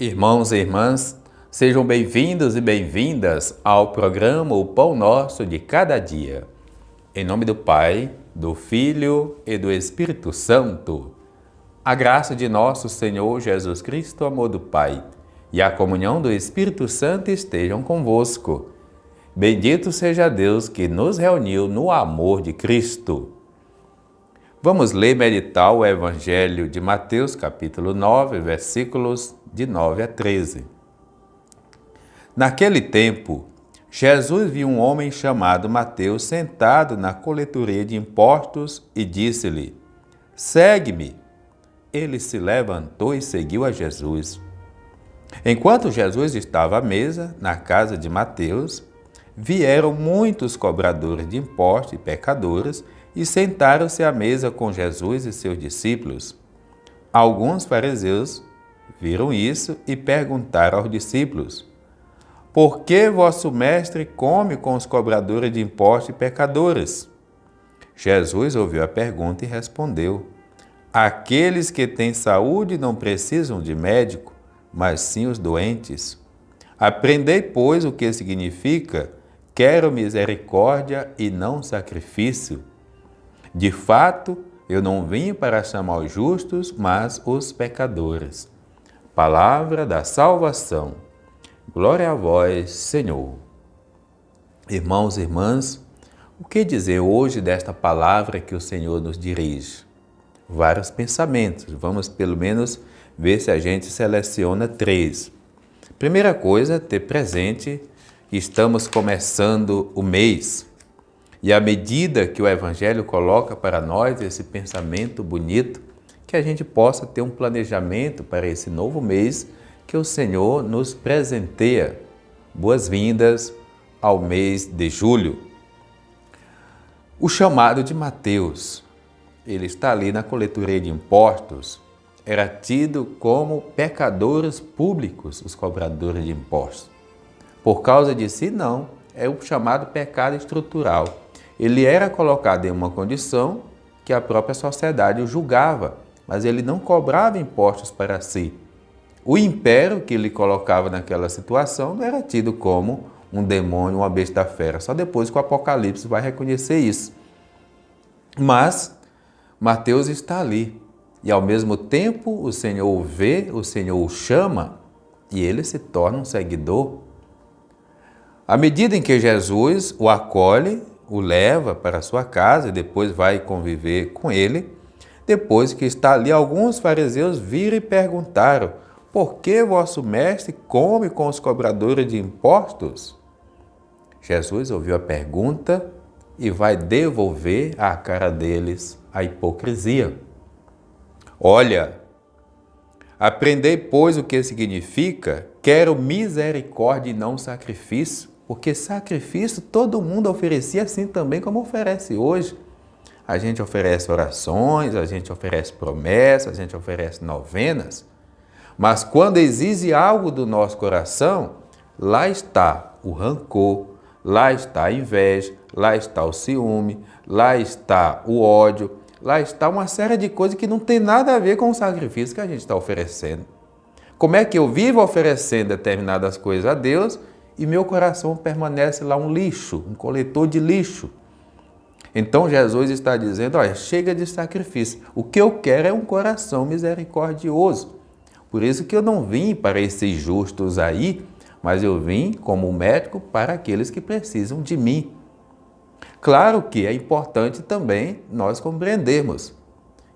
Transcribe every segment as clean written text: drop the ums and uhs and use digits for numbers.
Irmãos e irmãs, sejam bem-vindos e bem-vindas ao programa O Pão Nosso de Cada Dia. Em nome do Pai, do Filho e do Espírito Santo. A graça de nosso Senhor Jesus Cristo, o amor do Pai e a comunhão do Espírito Santo estejam convosco. Bendito seja Deus que nos reuniu no amor de Cristo. Vamos ler e meditar o Evangelho de Mateus, capítulo 9, versículos de 9 a 13. Naquele tempo, Jesus viu um homem chamado Mateus sentado na coletoria de impostos e disse-lhe: "Segue-me." Ele se levantou e seguiu a Jesus. Enquanto Jesus estava à mesa, na casa de Mateus, vieram muitos cobradores de impostos e pecadores e sentaram-se à mesa com Jesus e seus discípulos. Alguns fariseus viram isso e perguntaram aos discípulos: "Por que vosso mestre come com os cobradores de impostos e pecadores?" Jesus ouviu a pergunta e respondeu: "Aqueles que têm saúde não precisam de médico, mas sim os doentes. Aprendei, pois, o que significa: quero misericórdia e não sacrifício. De fato, eu não vim para chamar os justos, mas os pecadores." Palavra da salvação. Glória a vós, Senhor. Irmãos e irmãs, o que dizer hoje desta palavra que o Senhor nos dirige? Vários pensamentos. Vamos pelo menos ver se a gente seleciona 3. Primeira coisa, ter presente que estamos começando o mês. E à medida que o Evangelho coloca para nós esse pensamento bonito, que a gente possa ter um planejamento para esse novo mês que o Senhor nos presenteia. Boas-vindas ao mês de julho. O chamado de Mateus, ele está ali na coletoria de impostos, era tido como pecadores públicos, os cobradores de impostos. Por causa de si, não, é o chamado pecado estrutural. Ele era colocado em uma condição que a própria sociedade o julgava, mas ele não cobrava impostos para si. O império que ele colocava naquela situação não era tido como um demônio, uma besta fera. Só depois que o Apocalipse vai reconhecer isso. Mas Mateus está ali. E ao mesmo tempo o Senhor o vê, o Senhor o chama e ele se torna um seguidor. À medida em que Jesus o acolhe, o leva para a sua casa e depois vai conviver com ele, depois que está ali, alguns fariseus viram e perguntaram: "Por que vosso mestre come com os cobradores de impostos?" Jesus ouviu a pergunta e vai devolver à cara deles a hipocrisia. "Olha, aprendei, pois, o que significa: quero misericórdia e não sacrifício." Porque sacrifício todo mundo oferecia, assim também como oferece hoje. A gente oferece orações, a gente oferece promessas, a gente oferece novenas. Mas quando exige algo do nosso coração, lá está o rancor, lá está a inveja, lá está o ciúme, lá está o ódio, lá está uma série de coisas que não tem nada a ver com o sacrifício que a gente está oferecendo. Como é que eu vivo oferecendo determinadas coisas a Deus e meu coração permanece lá um lixo, um coletor de lixo? Então Jesus está dizendo: olha, chega de sacrifício. O que eu quero é um coração misericordioso. Por isso que eu não vim para esses justos aí, mas eu vim como médico para aqueles que precisam de mim. Claro que é importante também nós compreendermos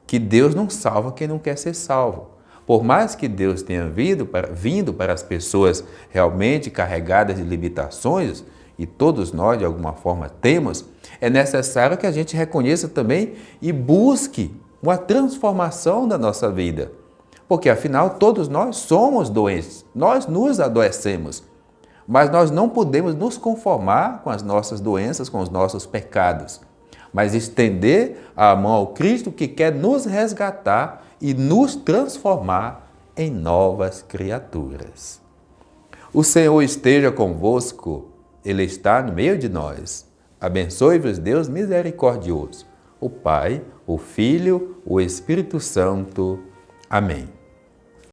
que Deus não salva quem não quer ser salvo. Por mais que Deus tenha vindo para as pessoas realmente carregadas de limitações, e todos nós de alguma forma temos, é necessário que a gente reconheça também e busque uma transformação da nossa vida. Porque afinal todos nós somos doentes, nós nos adoecemos, mas nós não podemos nos conformar com as nossas doenças, com os nossos pecados, mas estender a mão ao Cristo que quer nos resgatar e nos transformar em novas criaturas. O Senhor esteja convosco, Ele está no meio de nós. Abençoe-vos, Deus misericordioso, o Pai, o Filho, o Espírito Santo. Amém.